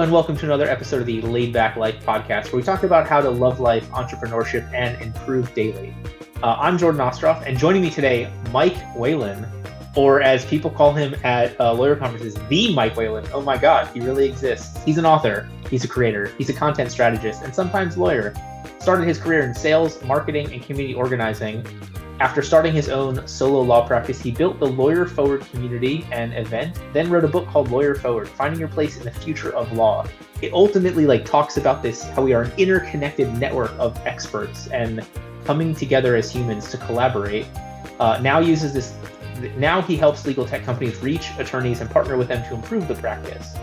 and welcome to another episode of the Laid Back Life podcast, where we talk about how to love life, entrepreneurship, and improve daily. I'm Jordan Ostroff, and joining me today, Mike Whelan, or as people call him at lawyer conferences, the Mike Whelan. Oh my God, he really exists. He's an author, he's a creator, he's a content strategist, and sometimes lawyer. Started his career in sales, marketing, and community organizing. After starting his own solo law practice, he built the Lawyer Forward community and event, then wrote a book called Lawyer Forward, Finding Your Place in the Future of Law. It ultimately talks about this, how we are an interconnected network of experts and coming together as humans to collaborate. Now he helps legal tech companies reach attorneys and partner with them to improve the practice.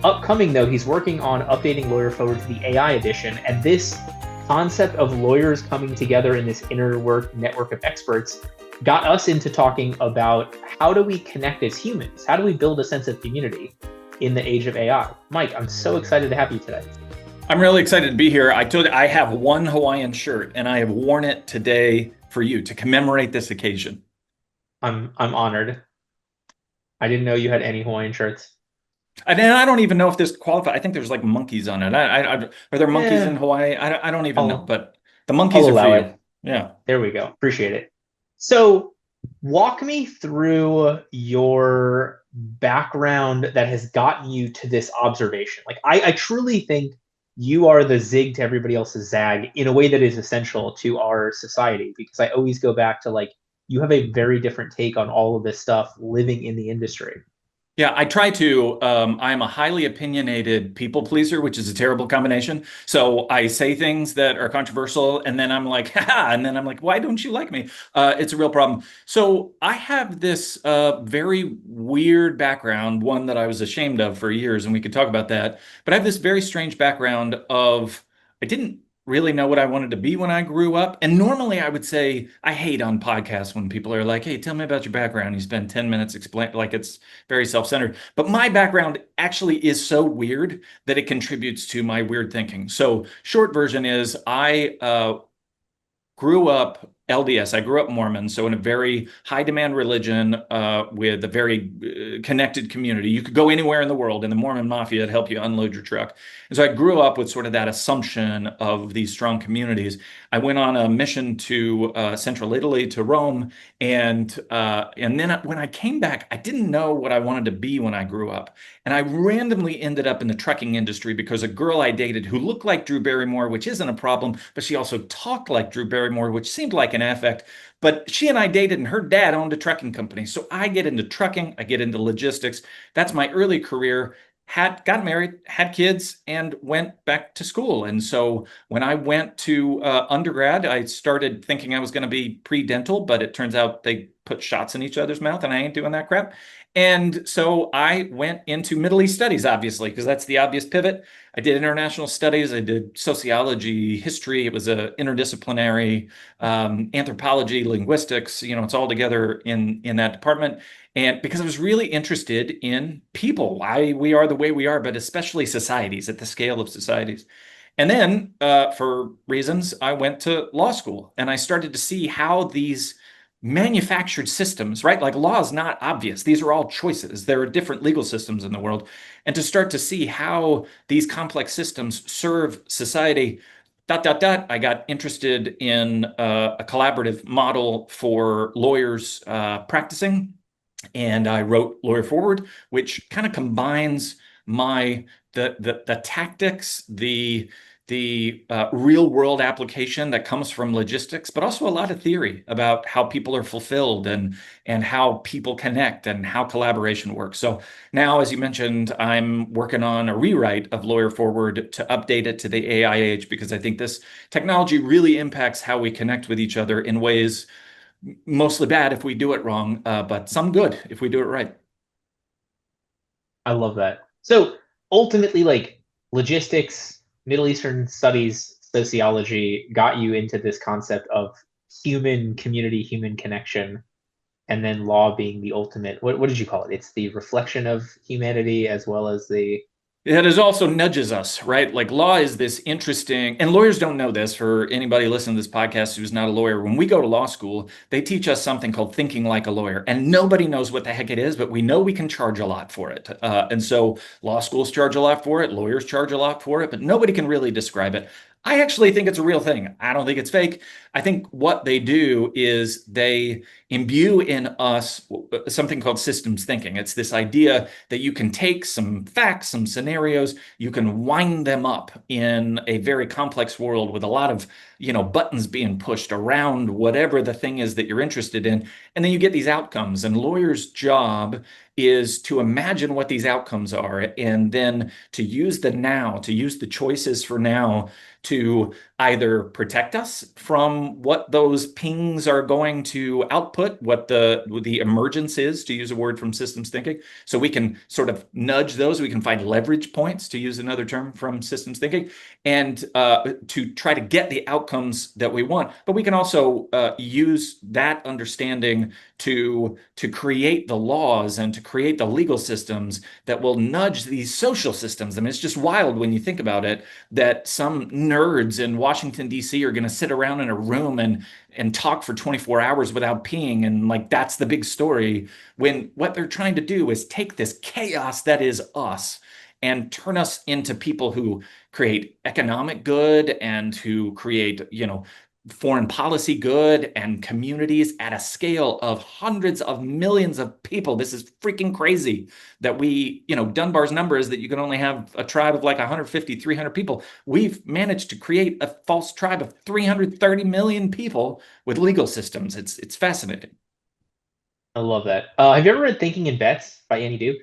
Upcoming though, he's working on updating Lawyer Forward to the AI edition, and this concept of lawyers coming together in this inner network of experts got us into talking about how do we connect as humans? How do we build a sense of community in the age of AI? Mike, I'm so excited to have you today. I'm really excited to be here. I told you I have one Hawaiian shirt and I have worn it today for you to commemorate this occasion. I'm honored. I didn't know you had any Hawaiian shirts. And I don't even know if this qualifies. I think there's monkeys on it. Are there monkeys in Hawaii? I don't even know, but the monkeys are for you. Yeah. There we go. Appreciate it. So walk me through your background that has gotten you to this observation. I truly think you are the zig to everybody else's zag in a way that is essential to our society, because I always go back to you have a very different take on all of this stuff living in the industry. Yeah, I try to. I'm a highly opinionated people pleaser, which is a terrible combination. So I say things that are controversial, and then I'm like, ha, and then I'm like, why don't you like me? It's a real problem. So I have this very weird background, one that I was ashamed of for years, and we could talk about that. But I have this very strange background of I didn't really know what I wanted to be when I grew up. And normally I would say, I hate on podcasts when people are like, hey, tell me about your background. You spend 10 minutes explain, it's very self-centered. But my background actually is so weird that it contributes to my weird thinking. So short version is I grew up LDS. I grew up Mormon, so in a very high demand religion with a very connected community. You could go anywhere in the world and the Mormon mafia would help you unload your truck. And so I grew up with sort of that assumption of these strong communities. I went on a mission to central Italy, to Rome, and then when I came back, I didn't know what I wanted to be when I grew up. And I randomly ended up in the trucking industry because a girl I dated who looked like Drew Barrymore, which isn't a problem, but she also talked like Drew Barrymore, which seemed like an affect. But she and I dated, and her dad owned a trucking company. So I get into trucking, I get into logistics. That's my early career. Got married, had kids, and went back to school. And so when I went to undergrad, I started thinking I was going to be pre-dental, but it turns out they put shots in each other's mouth, and I ain't doing that crap. And so I went into Middle East studies, obviously, because that's the obvious pivot. I did international studies. I did sociology, history. It was a interdisciplinary anthropology, linguistics. It's all together in that department. And because I was really interested in people, why we are the way we are, but especially societies, at the scale of societies. And then for reasons, I went to law school, and I started to see how these manufactured systems, right? Like law is not obvious. These are all choices. There are different legal systems in the world. And to start to see how these complex systems serve society, I got interested in a collaborative model for lawyers practicing. And I wrote Lawyer Forward, which kind of combines the tactics, the real world application that comes from logistics, but also a lot of theory about how people are fulfilled and how people connect and how collaboration works. So now, as you mentioned, I'm working on a rewrite of Lawyer Forward to update it to the AI age, because I think this technology really impacts how we connect with each other in ways mostly bad if we do it wrong, but some good if we do it right. I love that. So ultimately, logistics, Middle Eastern studies, sociology got you into this concept of human community, human connection, and then law being the ultimate. What did you call it? It's the reflection of humanity as well as the It also nudges us, right? Like law is this interesting, and lawyers don't know this for anybody listening to this podcast who's not a lawyer. When we go to law school, they teach us something called thinking like a lawyer, and nobody knows what the heck it is, but we know we can charge a lot for it. And so law schools charge a lot for it, lawyers charge a lot for it, but nobody can really describe it. I actually think it's a real thing. I don't think it's fake. I think what they do is they imbue in us something called systems thinking. It's this idea that you can take some facts, some scenarios, you can wind them up in a very complex world with a lot of, buttons being pushed around whatever the thing is that you're interested in. And then you get these outcomes. And lawyers' job is to imagine what these outcomes are and then to use the now, to use the choices for now to either protect us from what those pings are going to output, what the emergence is, to use a word from systems thinking. So we can sort of nudge those. We can find leverage points, to use another term from systems thinking, and to try to get the outcomes that we want. But we can also use that understanding to create the laws and to create the legal systems that will nudge these social systems. I mean, it's just wild when you think about it, that some nerds in Washington, D.C. are going to sit around in a room and talk for 24 hours without peeing. And like, that's the big story, when what they're trying to do is take this chaos that is us and turn us into people who create economic good and who create, foreign policy good and communities at a scale of hundreds of millions of people. This is freaking crazy that Dunbar's number is that you can only have a tribe of like 150, 300 people. We've managed to create a false tribe of 330 million people with legal systems. It's fascinating. I love that. Have you ever read Thinking in Bets by Annie Duke?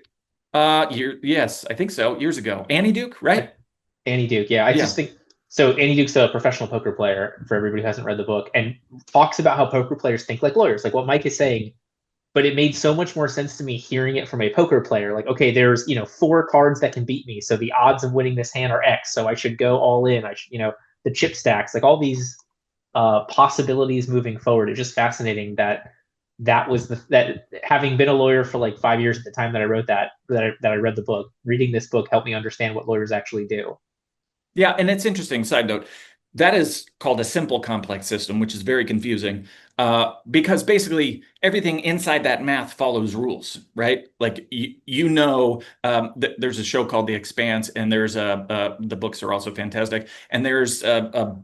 Yes, I think so. Years ago. Annie Duke, I, right? Annie Duke, yeah. I just Yeah. think so. Annie Duke's a professional poker player, for everybody who hasn't read the book, and talks about how poker players think like lawyers, like what Mike is saying. But it made so much more sense to me hearing it from a poker player. Like, okay, there's four cards that can beat me, so the odds of winning this hand are X. So I should go all in. I should, the chip stacks, like all these possibilities moving forward. It's just fascinating that was that having been a lawyer for like 5 years at the time that I wrote that I read the book. Reading this book helped me understand what lawyers actually do. Yeah, and it's interesting, side note, that is called a simple complex system, which is very confusing because basically everything inside that math follows rules, right? Like there's a show called The Expanse, and there's the books are also fantastic, and there's a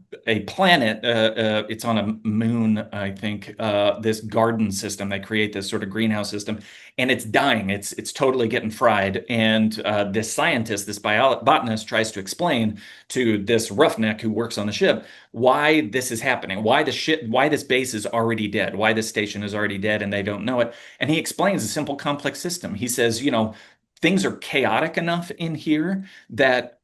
planet, it's on a moon, I think, this garden system. They create this sort of greenhouse system, and it's dying. It's totally getting fried, and this scientist, this botanist, tries to explain to this roughneck who works on the ship why this is happening, why this base is already dead, why this station is already dead, and they don't know it. And he explains a simple complex system. He says, things are chaotic enough in here that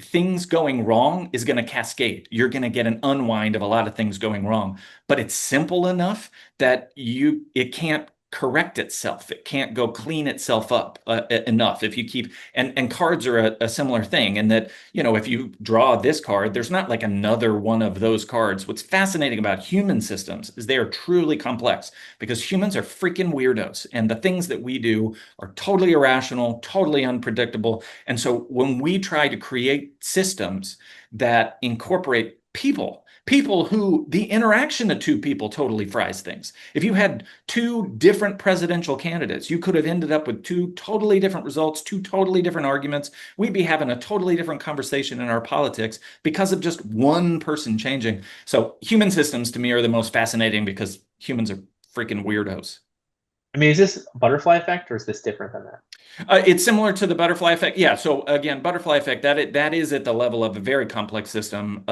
things going wrong is going to cascade. You're going to get an unwind of a lot of things going wrong, but it's simple enough that it can't correct itself. It can't go clean itself up enough if you keep, and cards are a similar thing in that, if you draw this card, there's not like another one of those cards. What's fascinating about human systems is they are truly complex because humans are freaking weirdos, and the things that we do are totally irrational, totally unpredictable. And so when we try to create systems that incorporate people who the interaction of two people totally fries things. If you had two different presidential candidates, you could have ended up with two totally different results, two totally different arguments. We'd be having a totally different conversation in our politics because of just one person changing. So human systems to me are the most fascinating because humans are freaking weirdos. I mean, is this butterfly effect or is this different than that? It's similar to the butterfly effect. Yeah. So again, butterfly effect, that is at the level of a very complex system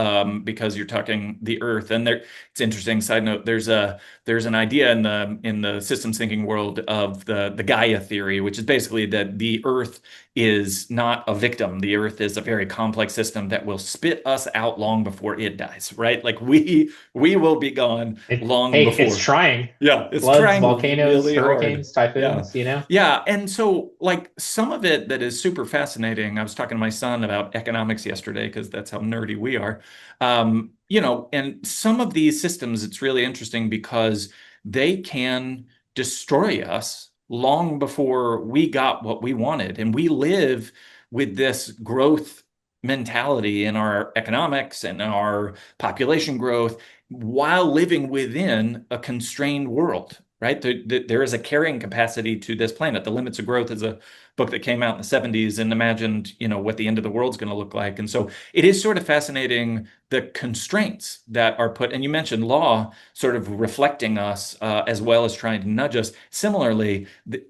because you're talking the Earth. And it's interesting. Side note: there's an idea in the systems thinking world of the Gaia theory, which is basically that the Earth is not a victim. The Earth is a very complex system that will spit us out long before it dies. Right? Like we will be gone long Hey, before. it's trying. Yeah, it's Floods, trying volcanoes, really hard. hurricanes, Yeah. typhoons. Yeah. And so, like, some of it that is super fascinating, I was talking to my son about economics yesterday because that's how nerdy we are. And some of these systems, it's really interesting because they can destroy us long before we got what we wanted. And we live with this growth mentality in our economics and our population growth while living within a constrained world, right? There is a carrying capacity to this planet. The Limits of Growth is a book that came out in the 70s and imagined, what the end of the world's going to look like. And so it is sort of fascinating the constraints that are put. And you mentioned law sort of reflecting us as well as trying to nudge us. Similarly, the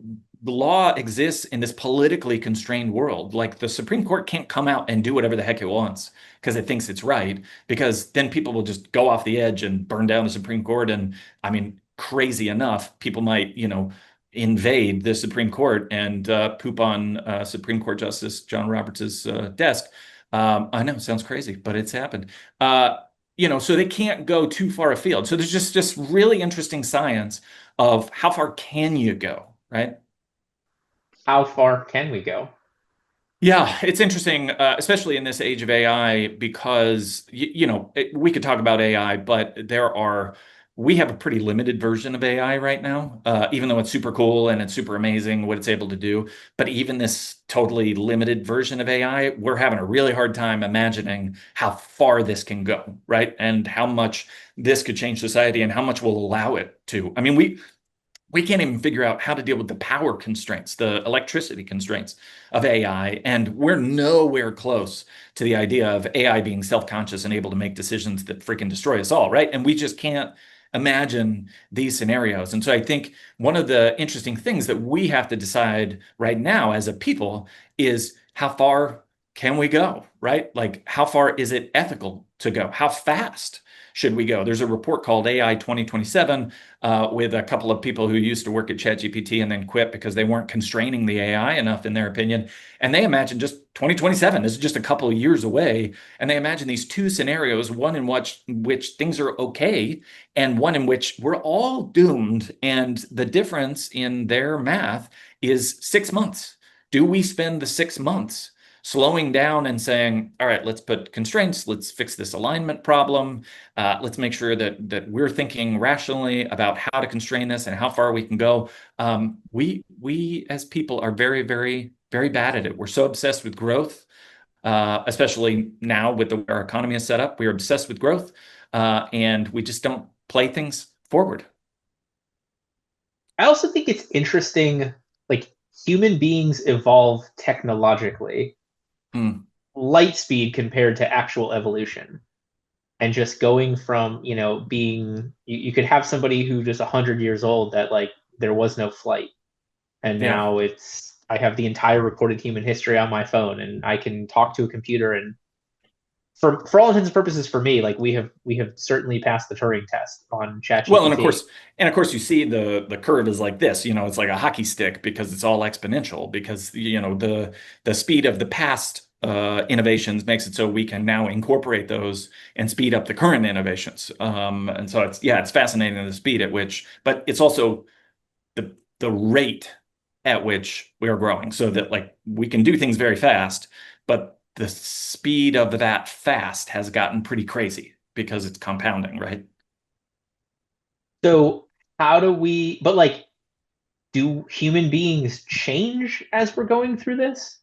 law exists in this politically constrained world. Like the Supreme Court can't come out and do whatever the heck it wants because it thinks it's right, because then people will just go off the edge and burn down the Supreme Court. And I mean, crazy enough, people might, invade the Supreme Court and poop on Supreme Court Justice John Roberts' desk. I know it sounds crazy, but it's happened. So they can't go too far afield. So there's just really interesting science of how far can you go, right? How far can we go? Yeah, it's interesting, especially in this age of AI, because we could talk about AI, but we have a pretty limited version of AI right now, even though it's super cool and it's super amazing what it's able to do. But even this totally limited version of AI, we're having a really hard time imagining how far this can go, right? And how much this could change society and how much we'll allow it to. I mean, we can't even figure out how to deal with the power constraints, the electricity constraints of AI. And we're nowhere close to the idea of AI being self-conscious and able to make decisions that freaking destroy us all, right? And we just can't imagine these scenarios. And so I think one of the interesting things that we have to decide right now as a people is how far can we go, right? Like, how far is it ethical to go? How fast should we go? There's a report called AI 2027 with a couple of people who used to work at ChatGPT and then quit because they weren't constraining the AI enough, in their opinion. And they imagine just 2027, this is just a couple of years away. And they imagine these two scenarios, one in which things are okay, and one in which we're all doomed. And the difference in their math is 6 months. Do we spend the 6 months slowing down and saying, all right, let's put constraints, let's fix this alignment problem, let's make sure that we're thinking rationally about how to constrain this and how far we can go. We as people are very, very, very bad at it. We're so obsessed with growth, especially now with the way our economy is set up. We're obsessed with growth, and we just don't play things forward. I also think it's interesting, like human beings evolve technologically, Hmm. light speed compared to actual evolution. And just going from, being, you could have somebody who just 100 years old that like there was no flight. And Yeah. now I have the entire recorded human history on my phone and I can talk to a computer. And for all intents and purposes, for me, like we have certainly passed the Turing test on Well, ChatGPT. and of course, you see the curve is like this. It's like a hockey stick because it's all exponential. Because the speed of the past innovations makes it so we can now incorporate those and speed up the current innovations. And so it's fascinating the speed at which, but it's also the rate at which we are growing. So that like we can do things very fast, but the speed of that fast has gotten pretty crazy because it's compounding, right? So how do we, but like, do human beings change as we're going through this?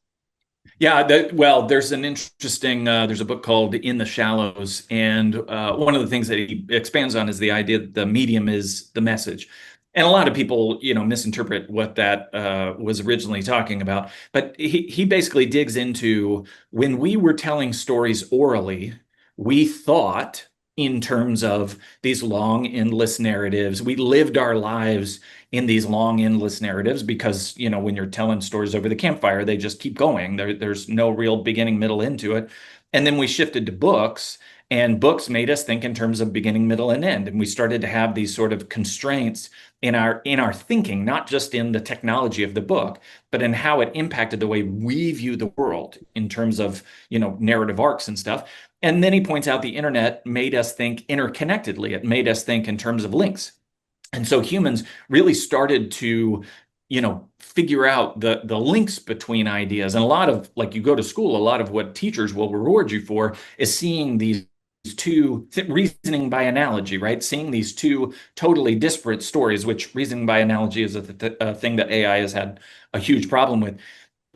Yeah, well, there's an interesting, there's a book called In the Shallows. And one of the things that he expands on is the idea that the medium is the message. And a lot of people, misinterpret what that was originally talking about. But he basically digs into when we were telling stories orally, we thought in terms of these long, endless narratives. We lived our lives in these long, endless narratives because, when you're telling stories over the campfire, they just keep going. There's no real beginning, middle, end to it. And then we shifted to books, and books made us think in terms of beginning, middle, and end. And we started to have these sort of constraints in our thinking, not just in the technology of the book, but in how it impacted the way we view the world in terms of, narrative arcs and stuff. And then he points out the internet made us think interconnectedly. It made us think in terms of links. And so humans really started to, figure out the links between ideas. And a lot of, like, you go to school, a lot of what teachers will reward you for is seeing these two, reasoning by analogy, right? Seeing these two totally disparate stories, which reasoning by analogy is a thing that AI has had a huge problem with.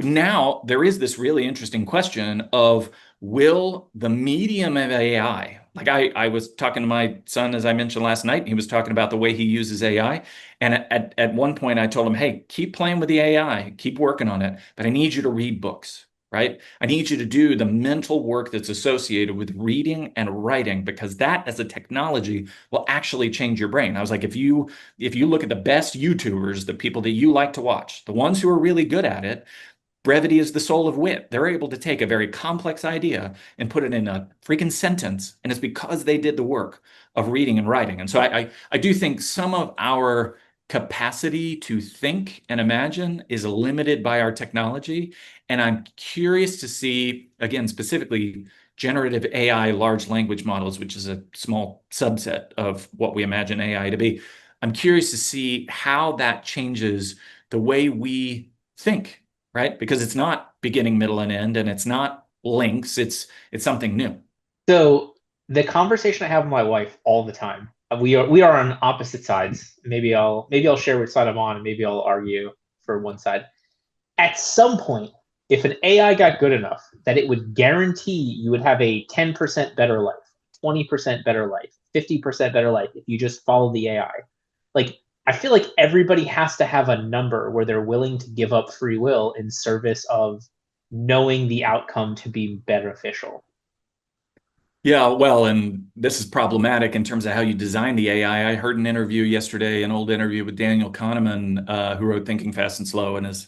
now there is this really interesting question of, will the medium of AI, like I was talking to my son, as I mentioned last night, and he was talking about the way he uses AI. And at one point I told him, hey, keep playing with the AI, keep working on it, but I need you to read books, right? I need you to do the mental work that's associated with reading and writing, because that as a technology will actually change your brain. I was like, if you look at the best YouTubers, the people that you like to watch, the ones who are really good at it, brevity is the soul of wit. They're able to take a very complex idea and put it in a freaking sentence. And it's because they did the work of reading and writing. And so I do think some of our capacity to think and imagine is limited by our technology. And I'm curious to see, again, specifically generative AI large language models, which is a small subset of what we imagine AI to be. I'm curious to see how that changes the way we think, right? Because it's not beginning, middle, and end, and it's not links. It's something new. So the conversation I have with my wife all the time, we are on opposite sides. Maybe I'll share which side I'm on, and maybe I'll argue for one side. At some point, if an AI got good enough that it would guarantee you would have a 10% better life, 20% better life, 50% better life if you just follow the AI, like I feel like everybody has to have a number where they're willing to give up free will in service of knowing the outcome to be beneficial. Yeah, well, and this is problematic in terms of how you design the AI. I heard an interview yesterday, an old interview with Daniel Kahneman, who wrote Thinking Fast and Slow, and is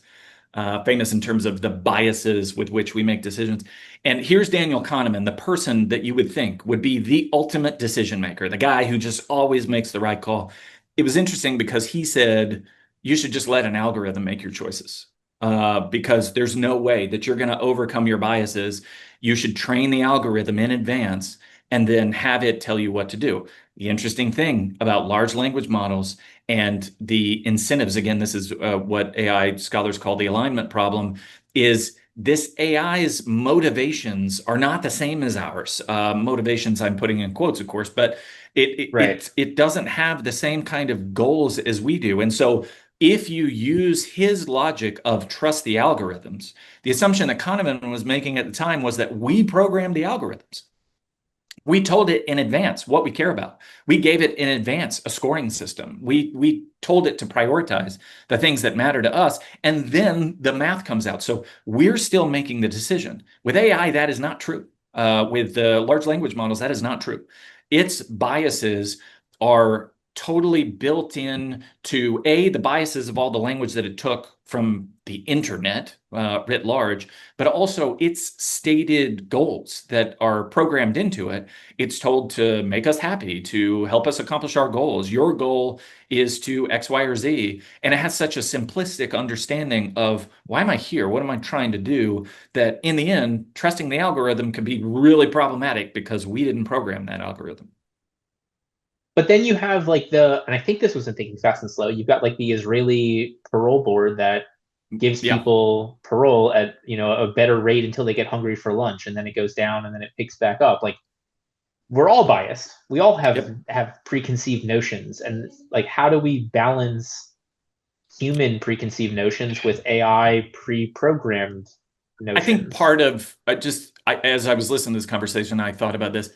famous in terms of the biases with which we make decisions. And here's Daniel Kahneman, the person that you would think would be the ultimate decision maker, the guy who just always makes the right call. It was interesting because he said, you should just let an algorithm make your choices. Because there's no way that you're going to overcome your biases. You should train the algorithm in advance and then have it tell you what to do. The interesting thing about large language models and the incentives, again, this is what AI scholars call the alignment problem, is this AI's motivations are not the same as ours. Motivations I'm putting in quotes, of course, but Right. it doesn't have the same kind of goals as we do. And so if you use his logic of trust the algorithms, the assumption that Kahneman was making at the time was that we programmed the algorithms. We told it in advance what we care about. We gave it in advance a scoring system. We told it to prioritize the things that matter to us, and then the math comes out. So we're still making the decision. With AI, that is not true. With the large language models, that is not true. Its biases are totally built in to the biases of all the language that it took from the internet writ large, but also its stated goals that are programmed into it. It's told to make us happy, to help us accomplish our goals. Your goal is to X, Y, or Z. And it has such a simplistic understanding of, why am I here? What am I trying to do? That in the end, trusting the algorithm can be really problematic because we didn't program that algorithm. But then you have like and I think this was in Thinking Fast and Slow, you've got like the Israeli parole board that gives Yeah. people parole at, a better rate until they get hungry for lunch, and then it goes down and then it picks back up. Like we're all biased. We all have Yep. have preconceived notions, and like how do we balance human preconceived notions with AI pre-programmed I think notions? part of as I was listening to this conversation, I thought about this.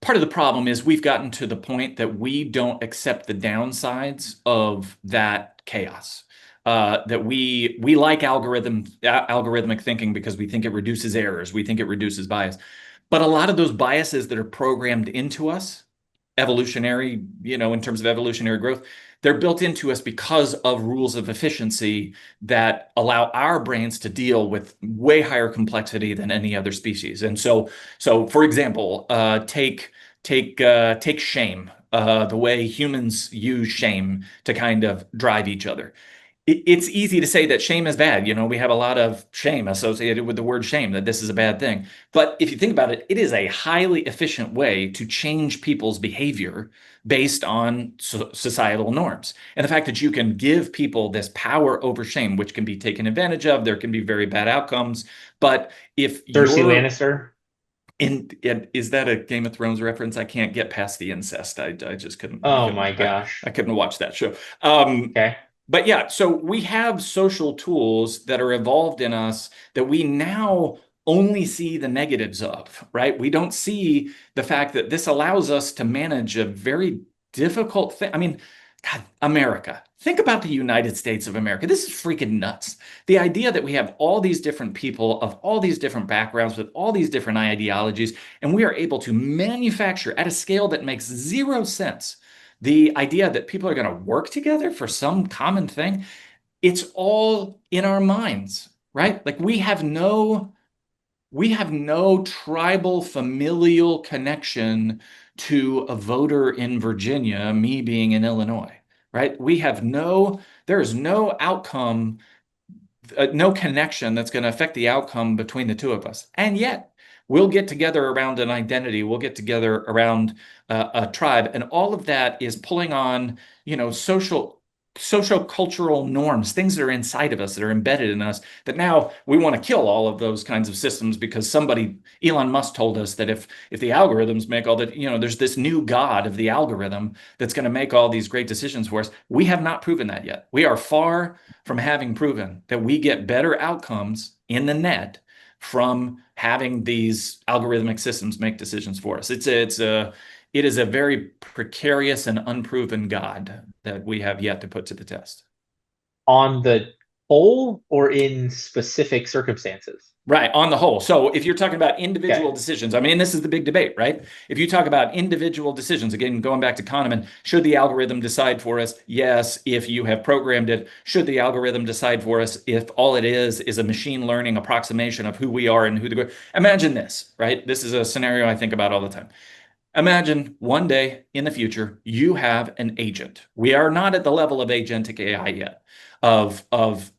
Part of the problem is we've gotten to the point that we don't accept the downsides of that chaos. That we like algorithmic thinking because we think it reduces errors, we think it reduces bias. But a lot of those biases that are programmed into us, evolutionary, in terms of evolutionary growth, they're built into us because of rules of efficiency that allow our brains to deal with way higher complexity than any other species. And so for example, take shame, the way humans use shame to kind of drive each other. It's easy to say that shame is bad. We have a lot of shame associated with the word shame, that this is a bad thing. But if you think about it, it is a highly efficient way to change people's behavior based on societal norms. And the fact that you can give people this power over shame, which can be taken advantage of, there can be very bad outcomes. But if Cersei you're Lannister. is that a Game of Thrones reference? I can't get past the incest. I just couldn't. I Oh my couldn't. I gosh. couldn't watch that show. Okay. But yeah, so we have social tools that are evolved in us that we now only see the negatives of, right? We don't see the fact that this allows us to manage a very difficult thing. I mean, God, America. Think about the United States of America. This is freaking nuts. The idea that we have all these different people of all these different backgrounds with all these different ideologies, and we are able to manufacture at a scale that makes zero sense the idea that people are going to work together for some common thing, it's all in our minds, right? Like we have no tribal familial connection to a voter in Virginia, me being in Illinois, right? There is no outcome, no connection that's going to affect the outcome between the two of us. And yet, we'll get together around an identity, we'll get together around a tribe, and all of that is pulling on, social cultural norms, things that are inside of us, that are embedded in us, that now we want to kill all of those kinds of systems because somebody, Elon Musk, told us that if the algorithms make all that, there's this new god of the algorithm that's going to make all these great decisions for us. We have not proven that yet. We are far from having proven that we get better outcomes in the net from having these algorithmic systems make decisions for us. It is a very precarious and unproven God that we have yet to put to the test. On the whole or in specific circumstances? Right, on the whole. So if you're talking about individual Okay. decisions, I mean, this is the big debate, right? If you talk about individual decisions, again, going back to Kahneman, should the algorithm decide for us? Yes, if you have programmed it. Should the algorithm decide for us if all it is a machine learning approximation of who we are and who the... Imagine this, right? This is a scenario I think about all the time. Imagine one day in the future, you have an agent. We are not at the level of agentic AI yet, of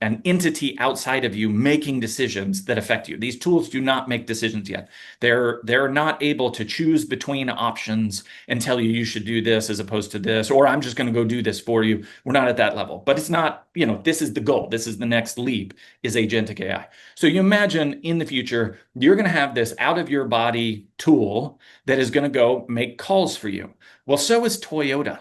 an entity outside of you making decisions that affect you. These tools do not make decisions yet. They're not able to choose between options and tell you should do this as opposed to this, or I'm just going to go do this for you. We're not at that level. But it's not, this is the goal. This is the next leap, is agentic AI. So you imagine in the future, you're going to have this out of your body tool that is going to go make calls for you. Well, so is Toyota,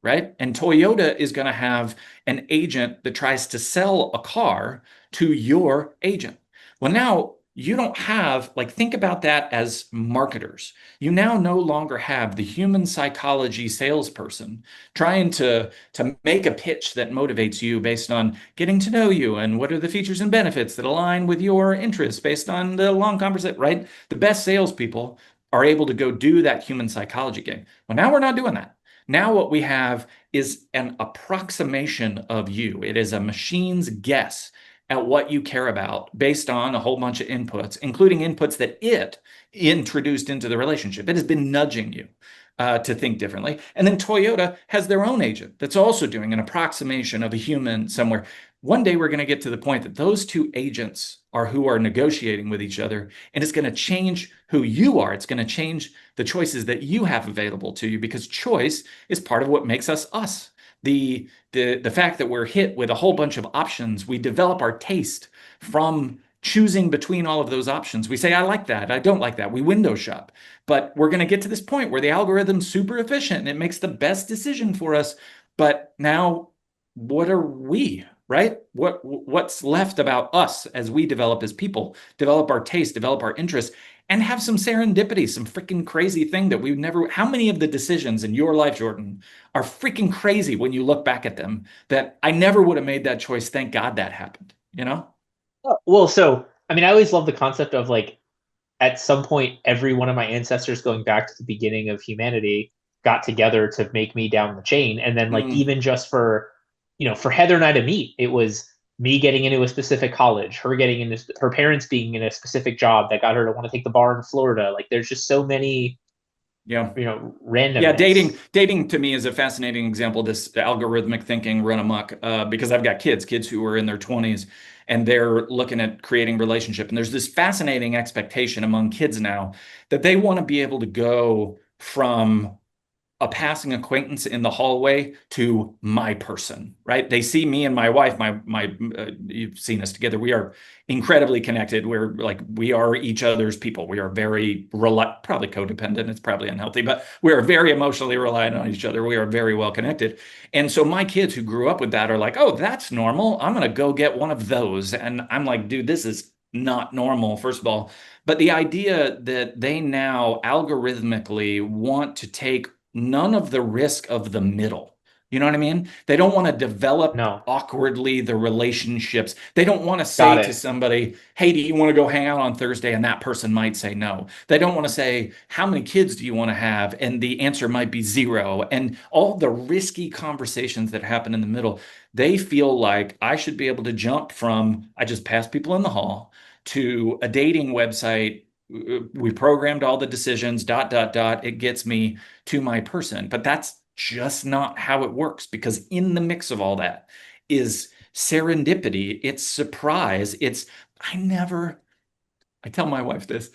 right? And Toyota is going to have an agent that tries to sell a car to your agent. Well, now you don't have, like, think about that as marketers. You now no longer have the human psychology salesperson trying to make a pitch that motivates you based on getting to know you and what are the features and benefits that align with your interests based on the long conversation, right? The best salespeople are able to go do that human psychology game. Well, now we're not doing that. Now what we have is an approximation of you. It is a machine's guess at what you care about based on a whole bunch of inputs, including inputs that it introduced into the relationship. It has been nudging you to think differently. And then Toyota has their own agent that's also doing an approximation of a human somewhere. One day we're going to get to the point that those two agents are who are negotiating with each other, and it's going to change who you are. It's going to change the choices that you have available to you, because choice is part of what makes us us. The fact that we're hit with a whole bunch of options, we develop our taste from choosing between all of those options. We say, I like that, I don't like that. We window shop. But we're going to get to this point where the algorithm's super efficient and it makes the best decision for us. But now, what are we? Right? What's left about us as we develop as people, develop our taste, develop our interests, and have some serendipity, some freaking crazy thing that we've never... How many of the decisions in your life, Jordan, are freaking crazy when you look back at them that I never would have made that choice? Thank God that happened, you know? Well, so I mean, I always love the concept of, like, at some point, every one of my ancestors going back to the beginning of humanity got together to make me down the chain. And then, like, Mm, even just for, for Heather and I to meet, it was me getting into a specific college, her getting into her parents being in a specific job that got her to want to take the bar in Florida. Like, there's just so many, yeah. Yeah, dating randomness. dating to me is a fascinating example of this algorithmic thinking run amok, because I've got kids who are in their 20s, and they're looking at creating relationship. And there's this fascinating expectation among kids now that they want to be able to go from a passing acquaintance in the hallway to my person, right? They see me and my wife, you've seen us together. We are incredibly connected. We're like, we are each other's people. We are very, probably codependent. It's probably unhealthy, but we are very emotionally reliant on each other. We are very well connected. And so my kids who grew up with that are like, oh, that's normal. I'm going to go get one of those. And I'm like, dude, this is not normal, first of all. But the idea that they now algorithmically want to take none of the risk of the middle. You know what I mean? They don't want to develop No. awkwardly the relationships. They don't want to Got say to it. somebody, hey, do you want to go hang out on Thursday? And that person might say no. They don't want to say, how many kids do you want to have? And the answer might be zero. And all the risky conversations that happen in the middle, they feel like I should be able to jump from, I just pass people in the hall to a dating website. We programmed all the decisions, dot, dot, dot. It gets me to my person. But that's just not how it works, because in the mix of all that is serendipity, it's surprise. I tell my wife this.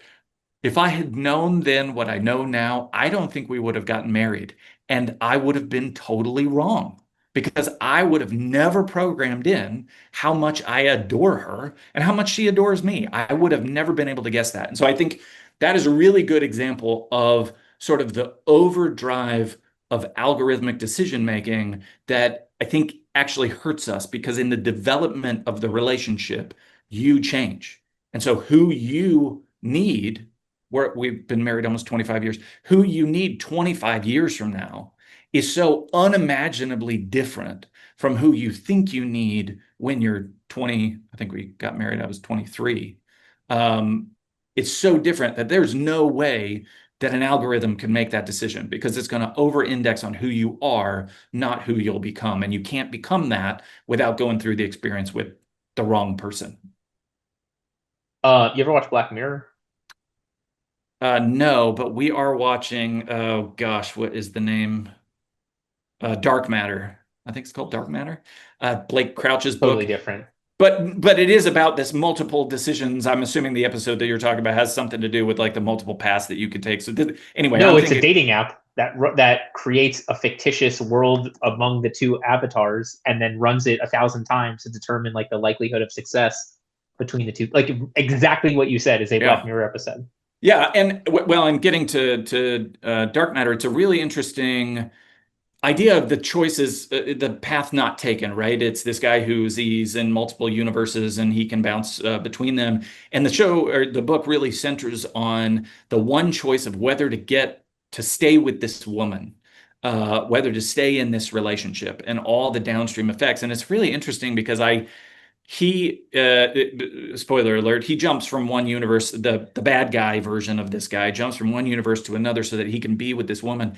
If I had known then what I know now, I don't think we would have gotten married. And I would have been totally wrong, because I would have never programmed in how much I adore her and how much she adores me. I would have never been able to guess that. And so I think that is a really good example of sort of the overdrive of algorithmic decision making that I think actually hurts us, because in the development of the relationship, you change. And so who you need, we've been married almost 25 years, who you need 25 years from now is so unimaginably different from who you think you need when you're 20. I think we got married, I was 23. It's so different that there's no way that an algorithm can make that decision, because it's going to over-index on who you are, not who you'll become. And you can't become that without going through the experience with the wrong person. You ever watch Black Mirror? No, but we are watching, oh gosh, what is the name? Dark Matter. I think it's called Dark Matter. Blake Crouch's Totally book. different. But it is about this multiple decisions. I'm assuming the episode that you're talking about has something to do with like the multiple paths that you could take. So anyway, No, I'm it's a thinking, dating app that creates a fictitious world among the two avatars and then runs it 1,000 times to determine like the likelihood of success between the two. Like exactly what you said is a Black yeah. Mirror episode. Yeah, and well, and getting to Dark Matter, it's a really interesting idea of the choices, the path not taken, right? It's this guy he's in multiple universes and he can bounce between them. And the show or the book really centers on the one choice of whether to stay with this woman, whether to stay in this relationship and all the downstream effects. And it's really interesting because spoiler alert, he jumps from one universe, the bad guy version of this guy jumps from one universe to another so that he can be with this woman.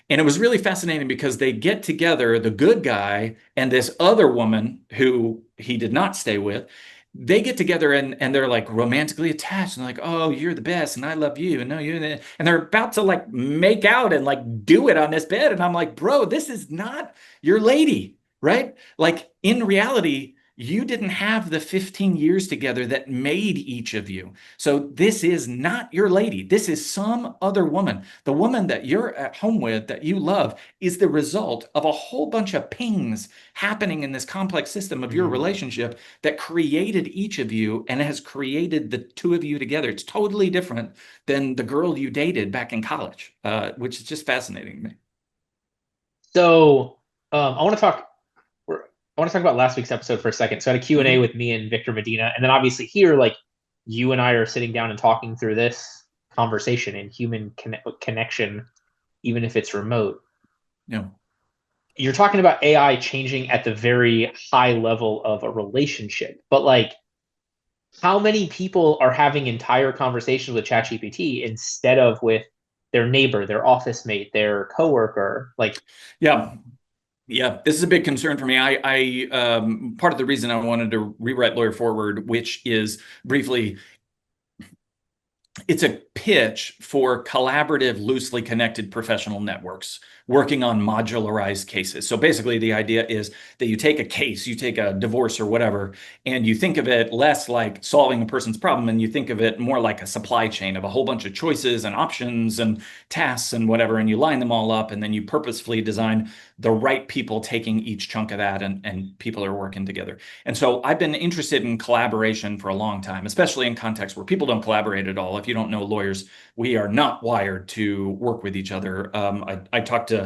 And it was really fascinating because they get together, the good guy and this other woman who he did not stay with. They get together and they're like romantically attached and like, oh, you're the best and I love you and no, and they're about to like make out and like do it on this bed. And I'm like, bro, this is not your lady, right? Like in reality, you didn't have the 15 years together that made each of you. So this is not your lady. This is some other woman. The woman that you're at home with, that you love, is the result of a whole bunch of pings happening in this complex system of your relationship that created each of you and has created the two of you together. It's totally different than the girl you dated back in college, which is just fascinating to me. So I want to talk. I want to talk about last week's episode for a second. So I had a Q&A with me and Victor Medina, and then obviously here, like you and I are sitting down and talking through this conversation in human connection, even if it's remote. Yeah. You're talking about AI changing at the very high level of a relationship, but like how many people are having entire conversations with ChatGPT instead of with their neighbor, their office mate, their coworker? Like, yeah. Yeah, this is a big concern for me. Part of the reason I wanted to rewrite Lawyer Forward, which is briefly, it's a pitch for collaborative, loosely connected professional networks, working on modularized cases. So basically, the idea is that you take a case, you take a divorce or whatever, and you think of it less like solving a person's problem, and you think of it more like a supply chain of a whole bunch of choices and options and tasks and whatever, and you line them all up, and then you purposefully design the right people taking each chunk of that, and people are working together. And so I've been interested in collaboration for a long time, especially in contexts where people don't collaborate at all. If you don't know lawyers, we are not wired to work with each other. I talked to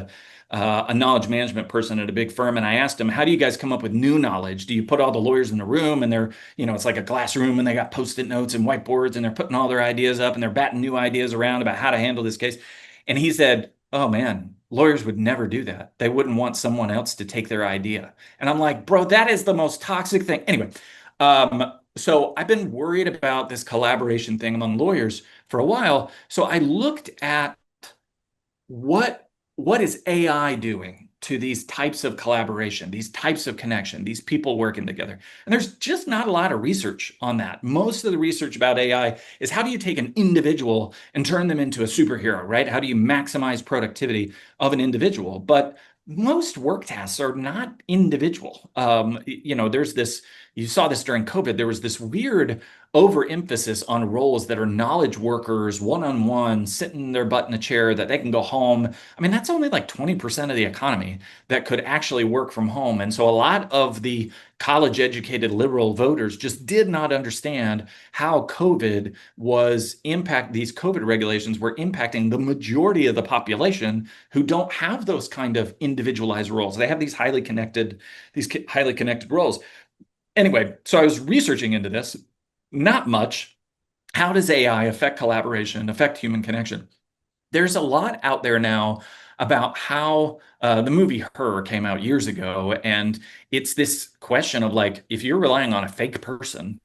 a knowledge management person at a big firm, and I asked him, how do you guys come up with new knowledge? Do you put all the lawyers in a room and they're, it's like a glass room and they got post-it notes and whiteboards and they're putting all their ideas up and they're batting new ideas around about how to handle this case? And he said, oh man, lawyers would never do that. They wouldn't want someone else to take their idea. And I'm like, bro, that is the most toxic thing. Anyway, so I've been worried about this collaboration thing among lawyers for a while. So I looked at what is AI doing to these types of collaboration, these types of connection, these people working together. And there's just not a lot of research on that. Most of the research about AI is how do you take an individual and turn them into a superhero, right? How do you maximize productivity of an individual? But most work tasks are not individual. There's this, you saw this during COVID, there was this weird overemphasis on roles that are knowledge workers, one-on-one, sitting their butt in a chair that they can go home. I mean, that's only like 20% of the economy that could actually work from home. And so a lot of the college-educated liberal voters just did not understand how these COVID regulations were impacting the majority of the population who don't have those kind of individualized roles. They have these highly connected roles. Anyway, so I was researching into this. Not much. How does AI affect collaboration, affect human connection? There's a lot out there now about how the movie Her came out years ago. And it's this question of like, if you're relying on a fake person,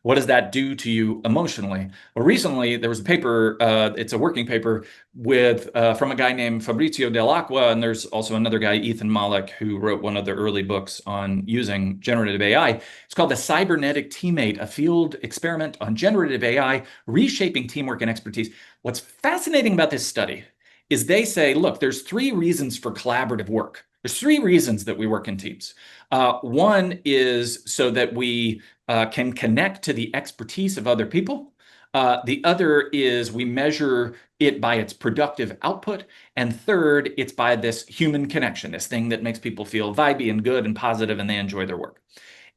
what does that do to you emotionally? Well, recently there was a paper, it's a working paper from a guy named Fabrizio Dell'Acqua, and there's also another guy, Ethan Mollick, who wrote one of the early books on using generative AI. It's called The Cybernetic Teammate, a field experiment on generative AI, reshaping teamwork and expertise. What's fascinating about this study is they say, look, there's 3 reasons for collaborative work. There's 3 reasons that we work in teams. One is so that we can connect to the expertise of other people. The other is we measure it by its productive output. And third, it's by this human connection, this thing that makes people feel vibey and good and positive and they enjoy their work.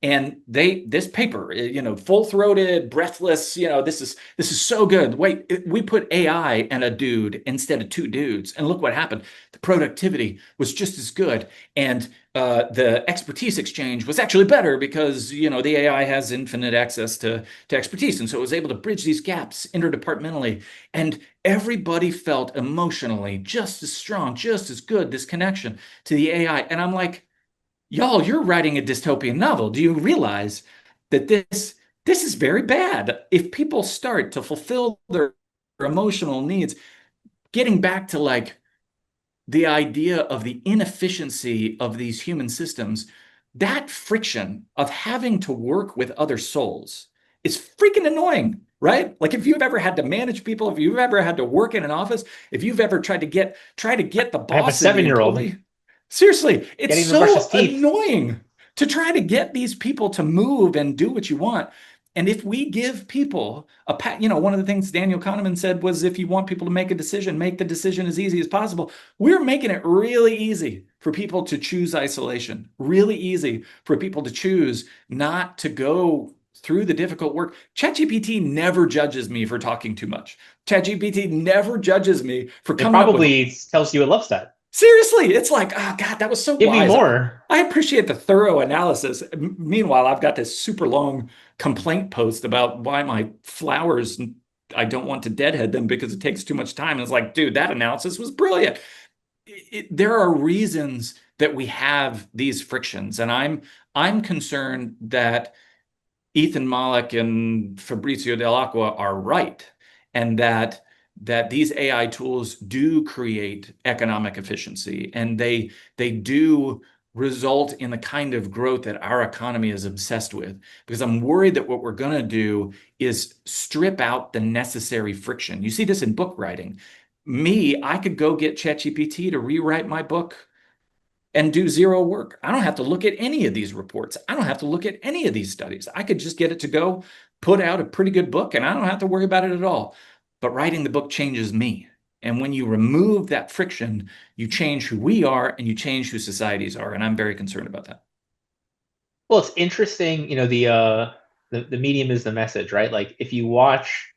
And this paper, full-throated, breathless, this is so good. Wait, we put AI and a dude instead of 2 dudes, and look what happened. The productivity was just as good, and the expertise exchange was actually better because the AI has infinite access to expertise, and so it was able to bridge these gaps interdepartmentally, and everybody felt emotionally just as strong, just as good, this connection to the AI. And I'm like, y'all, you're writing a dystopian novel. Do you realize that this is very bad? If people start to fulfill their emotional needs, getting back to like the idea of the inefficiency of these human systems, that friction of having to work with other souls is freaking annoying, right? Like if you've ever had to manage people, if you've ever had to work in an office, if you've ever tried to get the boss, I have a 7-year-old. Seriously, it's so teeth. annoying to try to get these people to move and do what you want. And if we give people one of the things Daniel Kahneman said was, if you want people to make a decision, make the decision as easy as possible. We're making it really easy for people to choose isolation, really easy for people to choose not to go through the difficult work. ChatGPT never judges me for talking too much. ChatGPT never judges me for coming up with... It probably tells you it loves that. Seriously, it's like, oh God, that was so Give wise. me more. I appreciate the thorough analysis. Meanwhile, I've got this super long complaint post about why my flowers, I don't want to deadhead them because it takes too much time. And it's like, dude, that analysis was brilliant. There are reasons that we have these frictions. And I'm concerned that Ethan Mollick and Fabrizio Dell'Acqua are right. And that these AI tools do create economic efficiency, and they do result in the kind of growth that our economy is obsessed with. Because I'm worried that what we're going to do is strip out the necessary friction. You see this in book writing. I could go get ChatGPT to rewrite my book and do zero work. I don't have to look at any of these reports. I don't have to look at any of these studies. I could just get it to go put out a pretty good book and I don't have to worry about it at all. But writing the book changes me. And when you remove that friction, you change who we are and you change who societies are. And I'm very concerned about that. Well, it's interesting, the medium is the message, right? Like if you watch,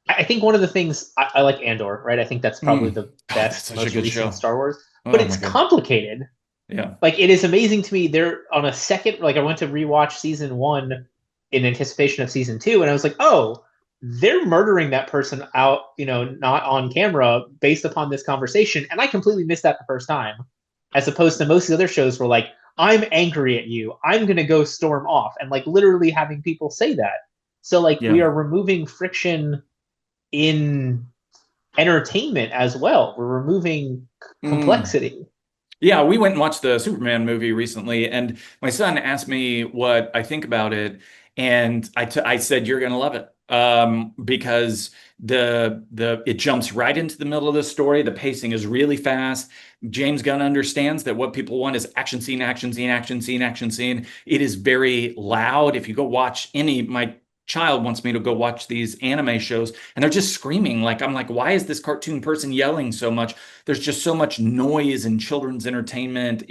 I think one of the things I like Andor, right? I think that's probably Mm. the Oh, that's best, such a most good recent show. Star Wars, but Oh my it's God. complicated. Yeah. Like it is amazing to me. They're on a second, like I went to rewatch season one in anticipation of season two, and I was like, oh, they're murdering that person out, not on camera based upon this conversation. And I completely missed that the first time, as opposed to most of the other shows where like, I'm angry at you, I'm gonna go storm off, and like literally having people say that. So like we Yeah. are removing friction in entertainment as well. We're removing Mm. complexity. Yeah, we went and watched the Superman movie recently, and my son asked me what I think about it, and I said you're gonna love it, because it jumps right into the middle of the story. The pacing is really fast. James Gunn understands that what people want is action scene, action scene, action scene, action scene. It is very loud. If you go watch my child wants me to go watch these anime shows, and they're just screaming. Like I'm like, why is this cartoon person yelling so much? There's just so much noise in children's entertainment.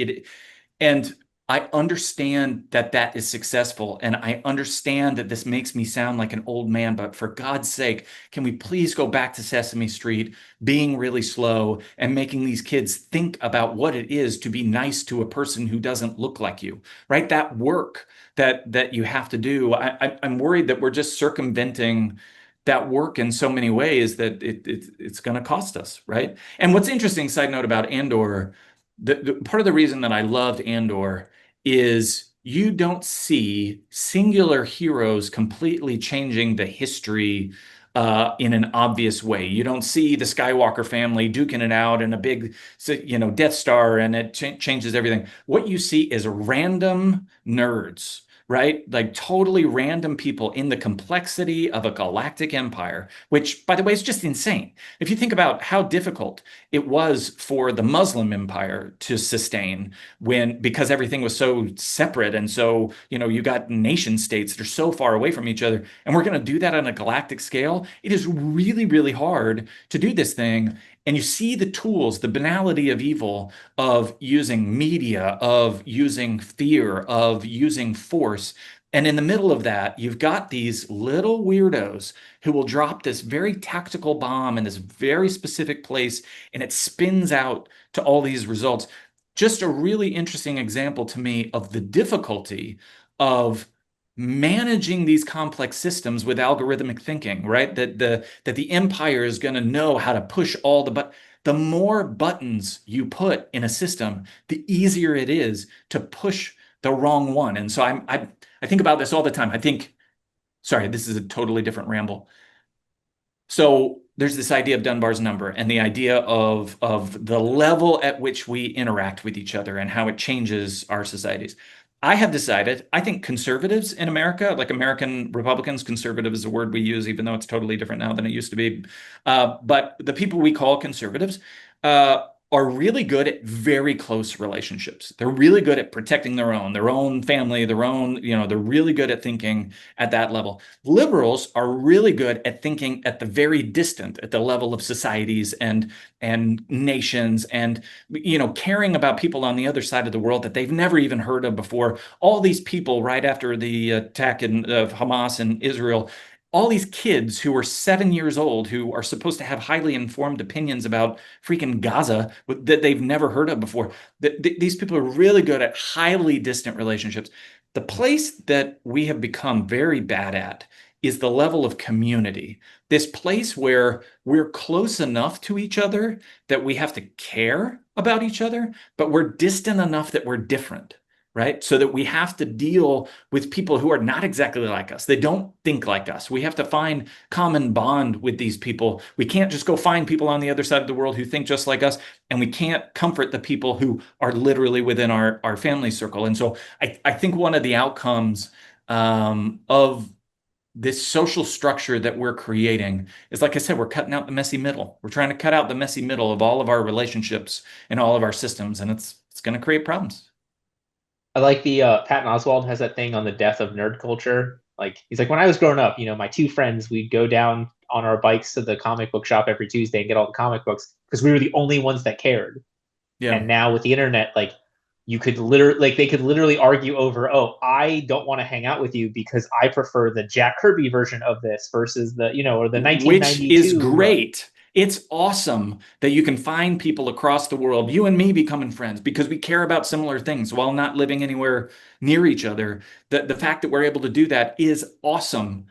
And I understand that that is successful. And I understand that this makes me sound like an old man, but for God's sake, can we please go back to Sesame Street, being really slow and making these kids think about what it is to be nice to a person who doesn't look like you, right? That work that you have to do. I'm worried that we're just circumventing that work in so many ways that it's going to cost us, right? And what's interesting, side note about Andor, the part of the reason that I loved Andor is you don't see singular heroes completely changing the history in an obvious way. You don't see the Skywalker family duking it out in a big, Death Star, and it changes everything. What you see is random nerds, right? Like totally random people in the complexity of a galactic empire, which, by the way, is just insane. If you think about how difficult it was for the Muslim empire to sustain because everything was so separate, and so, you got nation states that are so far away from each other, and we're going to do that on a galactic scale. It is really, really hard to do this thing. And you see the tools, the banality of evil, of using media, of using fear, of using force. And in the middle of that, you've got these little weirdos who will drop this very tactical bomb in this very specific place, and it spins out to all these results. Just a really interesting example to me of the difficulty of managing these complex systems with algorithmic thinking, right? That the empire is going to know how to push all the more buttons you put in a system, the easier it is to push the wrong one. And so I think about this all the time. Sorry, this is a totally different ramble. So there's this idea of Dunbar's number and the idea of the level at which we interact with each other and how it changes our societies. I have decided, I think conservatives in America, like American Republicans, conservative is a word we use, even though it's totally different now than it used to be. But the people we call conservatives are really good at very close relationships. They're really good at protecting their own family, they're really good at thinking at that level. Liberals are really good at thinking at the very distant, at the level of societies and nations, and caring about people on the other side of the world that they've never even heard of before. All these people right after the attack of Hamas and Israel, all these kids who are 7 years old who are supposed to have highly informed opinions about freaking Gaza that they've never heard of before. These people are really good at highly distant relationships. The place that we have become very bad at is the level of community. This place where we're close enough to each other that we have to care about each other, but we're distant enough that we're different, right? So that we have to deal with people who are not exactly like us. They don't think like us. We have to find common bond with these people. We can't just go find people on the other side of the world who think just like us, and we can't comfort the people who are literally within our family circle. And so I think one of the outcomes of this social structure that we're creating is, like I said, we're cutting out the messy middle. We're trying to cut out the messy middle of all of our relationships and all of our systems, and it's going to create problems. I like the Patton Oswalt has that thing on the death of nerd culture. Like he's like, when I was growing up, my two friends, we'd go down on our bikes to the comic book shop every Tuesday and get all the comic books because we were the only ones that cared. Yeah. And now with the internet, like you could literally, like they could literally argue over, oh, I don't want to hang out with you because I prefer the Jack Kirby version of this versus or the Which is 1992. great. It's awesome that you can find people across the world, you and me becoming friends because we care about similar things while not living anywhere near each other. The fact that we're able to do that is awesome.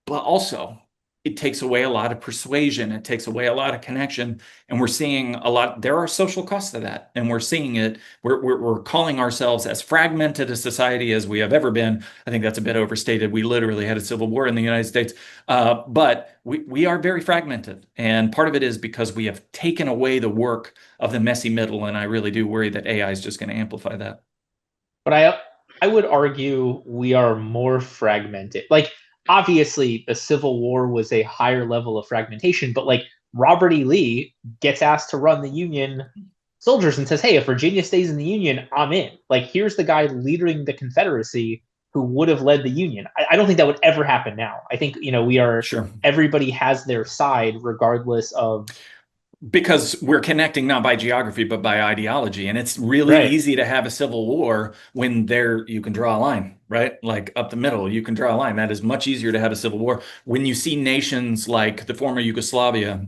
But also, it takes away a lot of persuasion. It takes away a lot of connection. And we're seeing a lot, there are social costs to that. And we're seeing it. We're calling ourselves as fragmented a society as we have ever been. I think that's a bit overstated. We literally had a civil war in the United States. But we are very fragmented. And part of it is because we have taken away the work of the messy middle. And I really do worry that AI is just going to amplify that. But I would argue we are more fragmented. Like obviously the Civil War was a higher level of fragmentation, but like Robert E. Lee gets asked to run the Union soldiers and says, "Hey, if Virginia stays in the Union, I'm in." Like here's the guy leading the Confederacy who would have led the Union. I don't think that would ever happen now. I think we are Sure. everybody has their side regardless of Because we're connecting not by geography but by ideology, and it's really right. easy to have a civil war when there you can draw a line, right? Like up the middle you can draw a line. That is much easier to have a civil war when you see nations like the former Yugoslavia,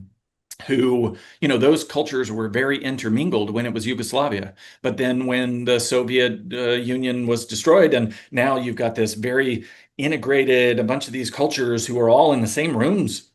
who, those cultures were very intermingled when it was Yugoslavia. But then when the Soviet Union was destroyed, and now you've got this very integrated, a bunch of these cultures who are all in the same rooms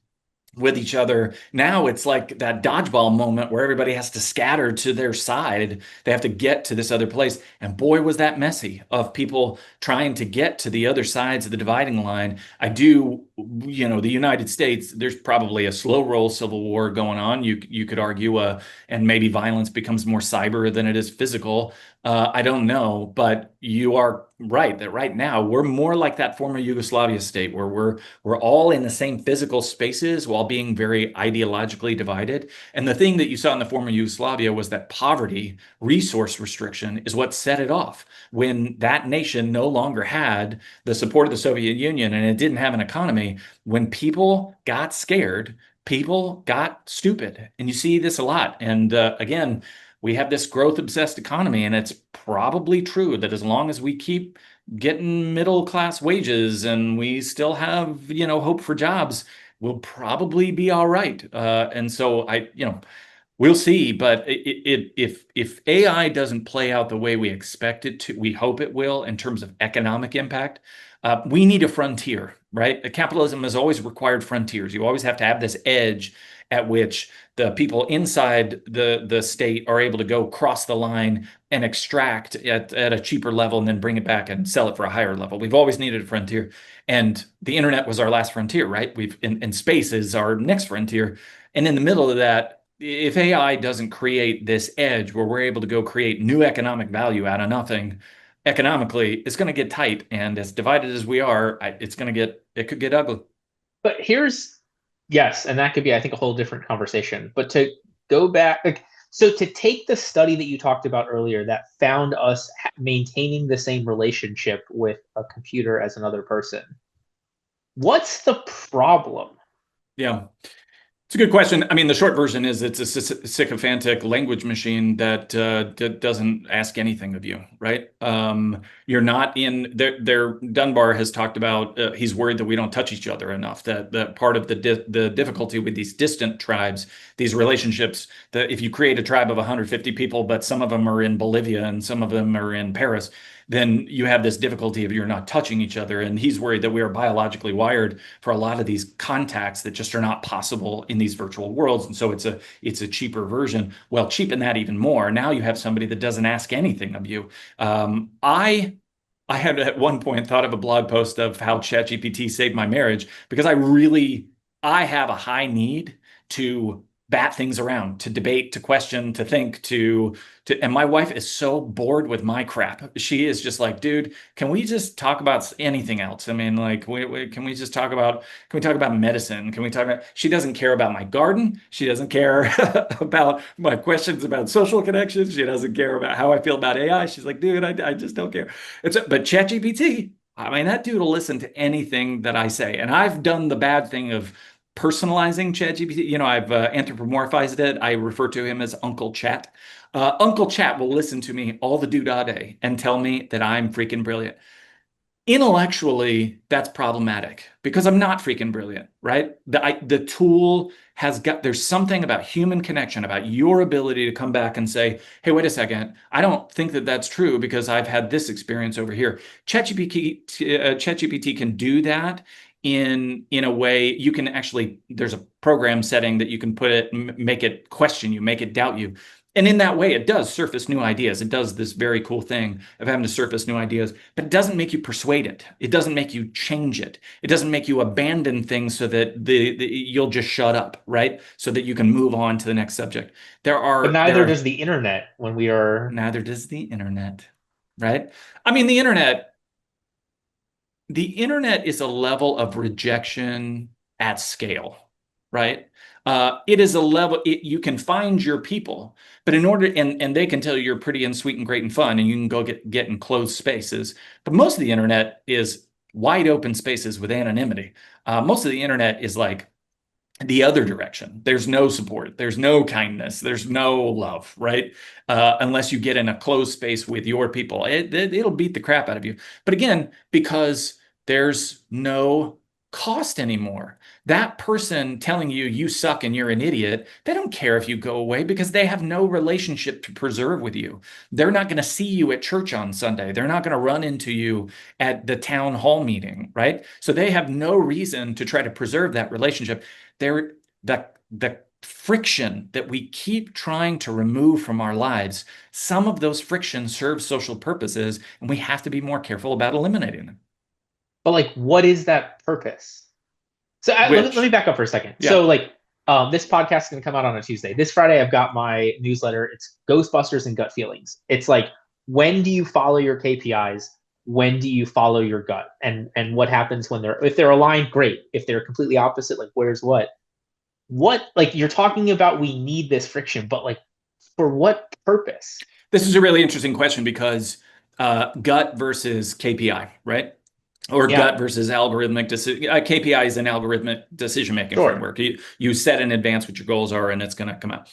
with each other. Now it's like that dodgeball moment where everybody has to scatter to their side. They have to get to this other place. And boy, was that messy of people trying to get to the other sides of the dividing line. I do, the United States, there's probably a slow roll civil war going on. You could argue, and maybe violence becomes more cyber than it is physical. I don't know, but you are right that right now we're more like that former Yugoslavia state where we're all in the same physical spaces while being very ideologically divided. And the thing that you saw in the former Yugoslavia was that poverty, resource restriction is what set it off. When that nation no longer had the support of the Soviet Union and it didn't have an economy, when people got scared, people got stupid. And you see this a lot. And again, we have this growth obsessed economy, and it's probably true that as long as we keep getting middle class wages and we still have, hope for jobs, we'll probably be all right. And so we'll see. But if AI doesn't play out the way we expect it to, we hope it will in terms of economic impact. We need a frontier, right? Capitalism has always required frontiers. You always have to have this edge at which the people inside the state are able to go cross the line and extract at a cheaper level and then bring it back and sell it for a higher level. We've always needed a frontier. And the internet was our last frontier, right? In space is our next frontier. And in the middle of that, if AI doesn't create this edge where we're able to go create new economic value out of nothing, economically, it's going to get tight. And as divided as we are, it could get ugly. But yes, and that could be, I think, a whole different conversation. But to go back, like, so to take the study that you talked about earlier that found us maintaining the same relationship with a computer as another person, what's the problem? Yeah. It's a good question. I mean, the short version is it's a sycophantic language machine that doesn't ask anything of you, right? You're not in their Dunbar has talked about he's worried that we don't touch each other enough. That part of the difficulty with these distant tribes, these relationships, that if you create a tribe of 150 people, but some of them are in Bolivia and some of them are in Paris, then you have this difficulty of you're not touching each other. And he's worried that we are biologically wired for a lot of these contacts that just are not possible in these virtual worlds. And so it's a cheaper version. Well, cheapen that even more. Now you have somebody that doesn't ask anything of you. I had at one point thought of a blog post of how ChatGPT saved my marriage because I have a high need to bat things around, to debate, to question, to think, and my wife is so bored with my crap. She is just like, dude, can we just talk about anything else? I mean, like, can we just talk about, can we talk about medicine? Can we talk about, she doesn't care about my garden. She doesn't care about my questions about social connections. She doesn't care about how I feel about AI. She's like, dude, I just don't care. But ChatGPT, I mean, that dude will listen to anything that I say. And I've done the bad thing of personalizing ChatGPT. I've anthropomorphized it. I refer to him as Uncle Chat. Uncle Chat will listen to me all the day and tell me that I'm freaking brilliant. Intellectually, that's problematic because I'm not freaking brilliant, right? The tool there's something about human connection, about your ability to come back and say, hey, wait a second, I don't think that that's true because I've had this experience over here. ChatGPT can do that in a way. You can actually, there's a program setting that you can put it, make it question you, make it doubt you. And in that way, it does surface new ideas. It does this very cool thing of having to surface new ideas, but it doesn't make you persuade it. It doesn't make you change it. It doesn't make you abandon things so that you'll just shut up, right? So that you can move on to the next subject. But neither does the internet when we are. Neither does the internet, right? I mean, the internet is a level of rejection at scale, right? It is a level, you can find your people, but in order, and they can tell you you're pretty and sweet and great and fun, and you can go get in closed spaces. But most of the internet is wide open spaces with anonymity. Most of the internet is like the other direction. There's no support. There's no kindness. There's no love, right? Unless you get in a closed space with your people, it'll beat the crap out of you. But again, because there's no cost anymore. That person telling you you suck and you're an idiot, they don't care if you go away because they have no relationship to preserve with you. They're not going to see you at church on Sunday. They're not going to run into you at the town hall meeting, right? So they have no reason to try to preserve that relationship. The friction that we keep trying to remove from our lives, some of those frictions serve social purposes, and we have to be more careful about eliminating them. But like, what is that purpose? So let me back up for a second. Yeah. So like, this podcast is going to come out on a Tuesday. This Friday, I've got my newsletter. It's Ghostbusters and Gut Feelings. It's like, when do you follow your KPIs? When do you follow your gut? And what happens when if they're aligned? Great. If they're completely opposite, like, where's what? Like, you're talking about, we need this friction, but like, for what purpose? This is a really interesting question because gut versus KPI, right? Or Yeah. gut versus algorithmic decision. KPI is an algorithmic decision-making Sure. framework. You set in advance what your goals are, and it's going to come out.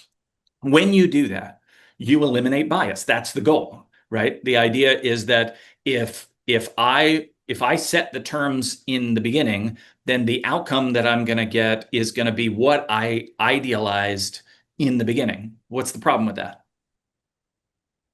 When you do that, you eliminate bias. That's the goal, right? The idea is that if I set the terms in the beginning, then the outcome that I'm going to get is going to be what I idealized in the beginning. What's the problem with that?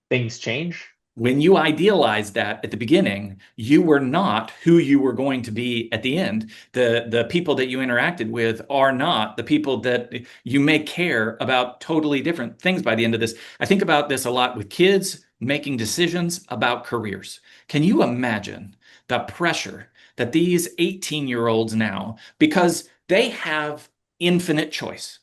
Things change. When you idealized that at the beginning, you were not who you were going to be at the end. The people that you interacted with are not the people that you may care about. Totally different things by the end of this. I think about this a lot with kids making decisions about careers. Can you imagine the pressure that these 18-year-olds now, because they have infinite choice,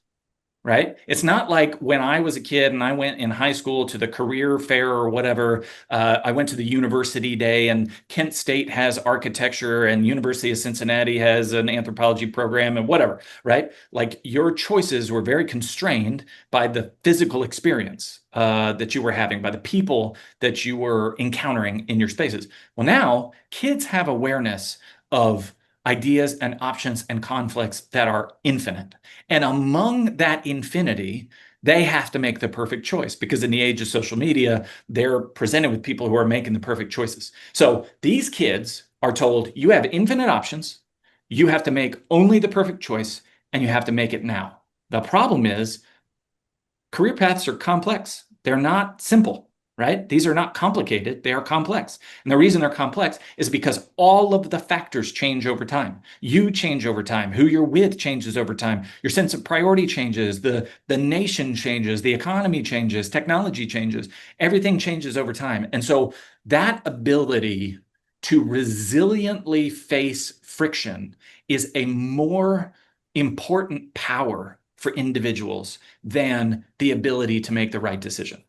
right? It's not like when I was a kid and I went in high school to the career fair or whatever. I went to the university day, and Kent State has architecture and University of Cincinnati has an anthropology program and whatever, right? Like, your choices were very constrained by the physical experience that you were having, by the people that you were encountering in your spaces. Well, now kids have awareness of ideas and options and conflicts that are infinite. And among that infinity, they have to make the perfect choice, because in the age of social media, they're presented with people who are making the perfect choices. So these kids are told, you have infinite options, you have to make only the perfect choice, and you have to make it now. The problem is, career paths are complex. They're not simple, right? These are not complicated. They are complex. And the reason they're complex is because all of the factors change over time. You change over time. Who you're with changes over time. Your sense of priority changes. The nation changes. The economy changes. Technology changes. Everything changes over time. And so that ability to resiliently face friction is a more important power for individuals than the ability to make the right decision.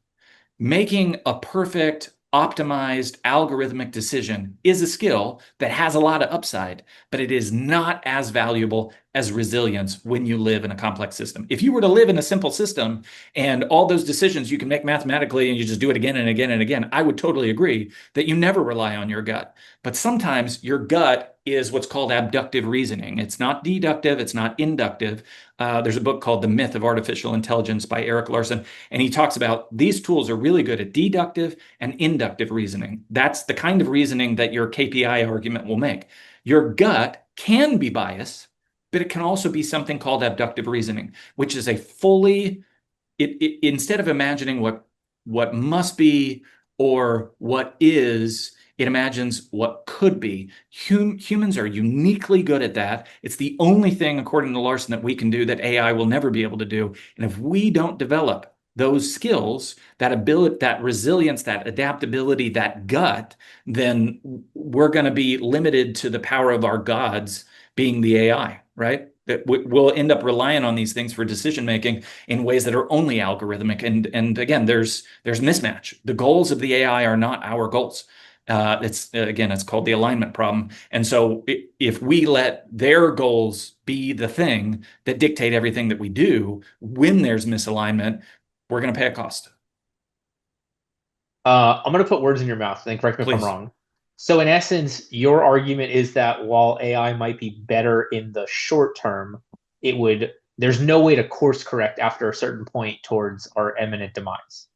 Making a perfect, optimized, algorithmic decision is a skill that has a lot of upside, but it is not as valuable as resilience when you live in a complex system. If you were to live in a simple system and all those decisions you can make mathematically and you just do it again and again and again, I would totally agree that you never rely on your gut. But sometimes your gut is what's called abductive reasoning. It's not deductive, it's not inductive. There's a book called The Myth of Artificial Intelligence by Eric Larson, and he talks about these tools are really good at deductive and inductive reasoning. That's the kind of reasoning that your KPI argument will make. Your gut can be biased, but it can also be something called abductive reasoning, which is a fully, instead of imagining what must be or what is, it imagines what could be. Humans are uniquely good at that. It's the only thing, according to Larson, that we can do that AI will never be able to do. And if we don't develop those skills, that ability, that resilience, that adaptability, that gut, then we're going to be limited to the power of our gods being the AI, right? That we'll end up relying on these things for decision making in ways that are only algorithmic. And again, there's mismatch. The goals of the AI are not our goals. It's called the alignment problem. And so if we let their goals be the thing that dictate everything that we do, when there's misalignment, we're going to pay a cost. I'm going to put words in your mouth, and correct me if I'm Please. wrong. So, in essence, your argument is that while AI might be better in the short term, there's no way to course correct after a certain point towards our imminent demise.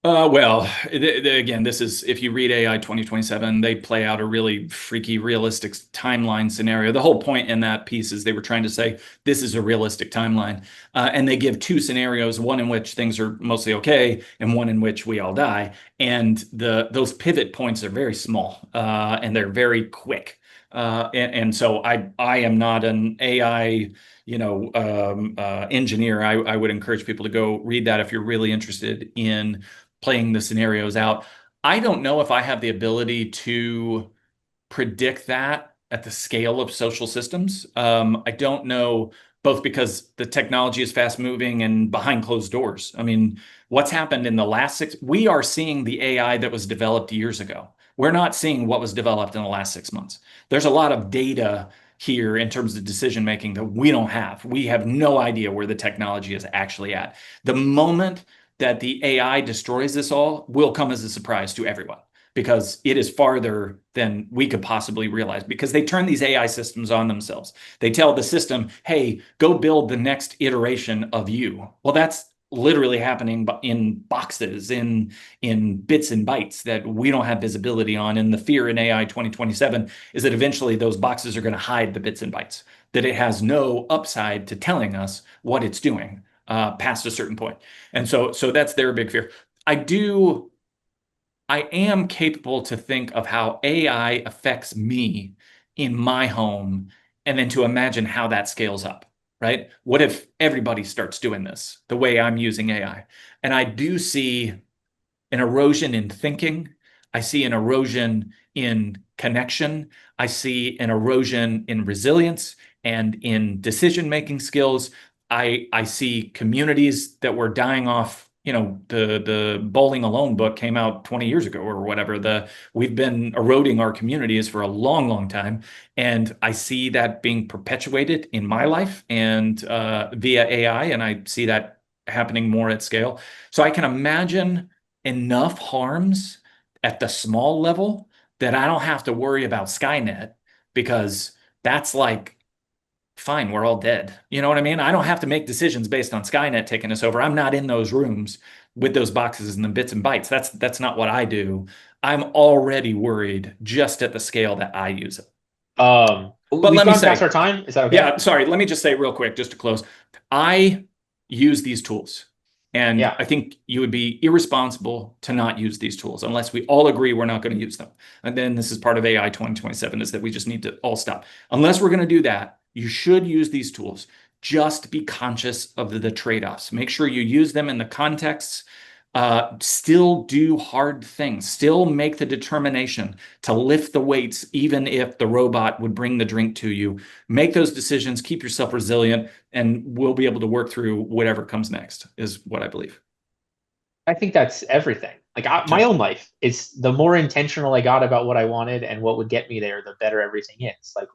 Again, this is, if you read AI 2027, they play out a really freaky, realistic timeline scenario. The whole point in that piece is they were trying to say, this is a realistic timeline. And they give two scenarios, one in which things are mostly okay, and one in which we all die. And those pivot points are very small, and they're very quick. And so I am not an AI engineer. I would encourage people to go read that if you're really interested in playing the scenarios out. I don't know if I have the ability to predict that at the scale of social systems. I don't know, both because the technology is fast moving and behind closed doors. I mean, what's happened in the last we are seeing the AI that was developed years ago. We're not seeing what was developed in the last 6 months. There's a lot of data here in terms of decision making that we don't have. We have no idea where the technology is actually at. The moment that the AI destroys this all will come as a surprise to everyone, because it is farther than we could possibly realize, because they turn these AI systems on themselves. They tell the system, hey, go build the next iteration of you. Well, that's literally happening in boxes, in bits and bytes that we don't have visibility on. And the fear in AI 2027 is that eventually those boxes are going to hide the bits and bytes, that it has no upside to telling us what it's doing past a certain point. And so that's their big fear. I am capable to think of how AI affects me in my home, and then to imagine how that scales up, right? What if everybody starts doing this the way I'm using AI? And I do see an erosion in thinking. I see an erosion in connection. I see an erosion in resilience and in decision-making skills. I see communities that were dying off. The Bowling Alone book came out 20 years ago or whatever. We've been eroding our communities for a long, long time. And I see that being perpetuated in my life and via AI, and I see that happening more at scale. So I can imagine enough harms at the small level that I don't have to worry about Skynet, because that's like, fine, we're all dead. You know what I mean? I don't have to make decisions based on Skynet taking us over. I'm not in those rooms with those boxes and the bits and bytes. That's not what I do. I'm already worried just at the scale that I use it. But We've let me gone past say, our time. Is that okay? yeah, sorry, let me just say real quick, just to close. I use these tools, and Yeah. I think you would be irresponsible to not use these tools unless we all agree we're not going to use them. And then this is part of AI 2027, is that we just need to all stop. Unless we're going to do that, you should use these tools. Just be conscious of the trade-offs. Make sure you use them in the contexts Still do hard things, still make the determination to lift the weights, even if the robot would bring the drink to you. Make those decisions, keep yourself resilient, and we'll be able to work through whatever comes next, is what I believe. I think that's everything. Like my own life is, the more intentional I got about what I wanted and what would get me there, the better everything is. Like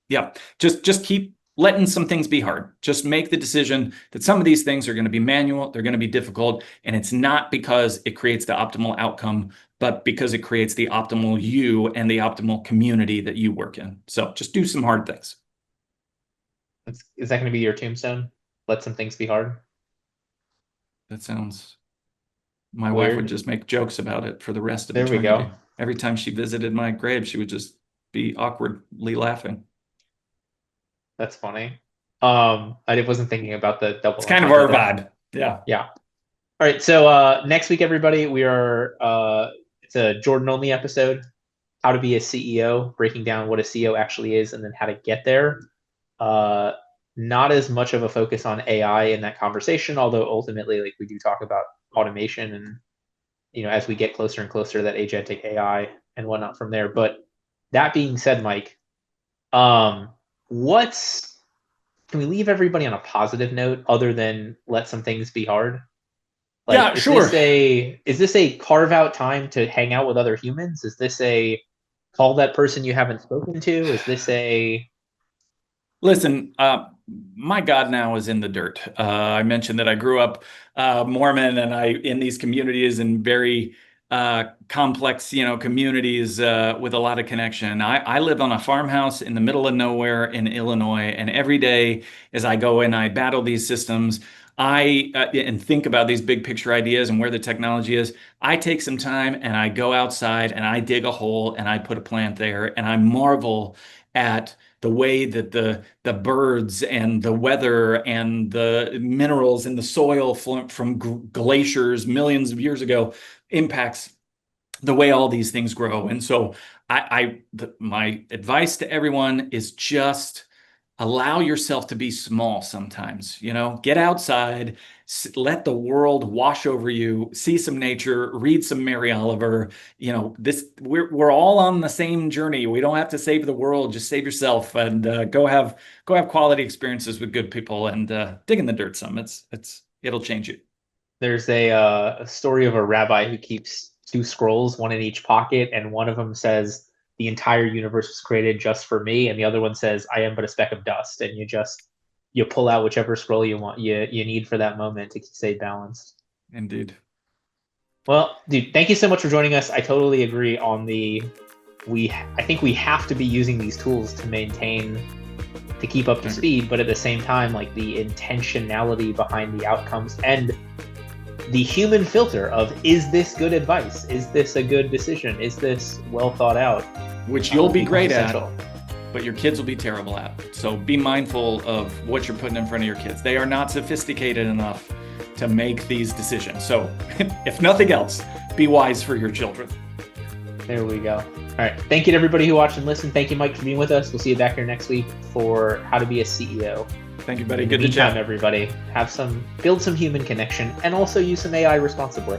Yeah. Just keep letting some things be hard. Just make the decision that some of these things are going to be manual, they're going to be difficult, and it's not because it creates the optimal outcome, but because it creates the optimal you and the optimal community that you work in. So just do some hard things. Is that going to be your tombstone? Let some things be hard. That sounds. My Weird. wife would just make jokes about it for the rest of There eternity. we go. Every time she visited my grave, she would just be awkwardly laughing. That's funny. I wasn't thinking about the double. It's kind of our vibe. Yeah. Yeah. All right. So next week, everybody, we are it's a Jordan only episode. How to be a CEO, breaking down what a CEO actually is, and then how to get there. Not as much of a focus on AI in that conversation, although ultimately, like, we do talk about automation and, as we get closer and closer to that agentic AI and whatnot from there. But that being said, Mike, can we leave everybody on a positive note other than let some things be hard? Like, yeah, sure. Is this a carve out time to hang out with other humans? Is this a call that person you haven't spoken to? Is this a... Listen, my God now is in the dirt. I mentioned that I grew up Mormon, and in these communities, and very complex, communities with a lot of connection. I live on a farmhouse in the middle of nowhere in Illinois, and every day as I go and I battle these systems, and think about these big picture ideas and where the technology is, I take some time and I go outside and I dig a hole and I put a plant there, and I marvel at the way that the birds and the weather and the minerals in the soil from glaciers millions of years ago impacts the way all these things grow. And so my advice to everyone is just allow yourself to be small sometimes. Get outside, let the world wash over you, see some nature, read some Mary Oliver. We're all on the same journey. We don't have to save the world, just save yourself, and go have quality experiences with good people, and dig in the dirt some. It'll change you. There's a story of a rabbi who keeps 2 scrolls, one in each pocket, and one of them says, "The entire universe was created just for me," and the other one says, "I am but a speck of dust." And you pull out whichever scroll you want, you need for that moment to stay balanced. Indeed. Well, dude, thank you so much for joining us. I totally agree on I think we have to be using these tools to keep up to speed, but at the same time, like, the intentionality behind the outcomes and the human filter of, is this good advice? Is this a good decision? Is this well thought out? Which you'll be great at, but your kids will be terrible at. So be mindful of what you're putting in front of your kids. They are not sophisticated enough to make these decisions. So if nothing else, be wise for your children. There we go. All right. Thank you to everybody who watched and listened. Thank you, Mike, for being with us. We'll see you back here next week for How to Be a CEO. Thank you, buddy. Good to chat. Everybody, build some human connection, and also use some AI responsibly.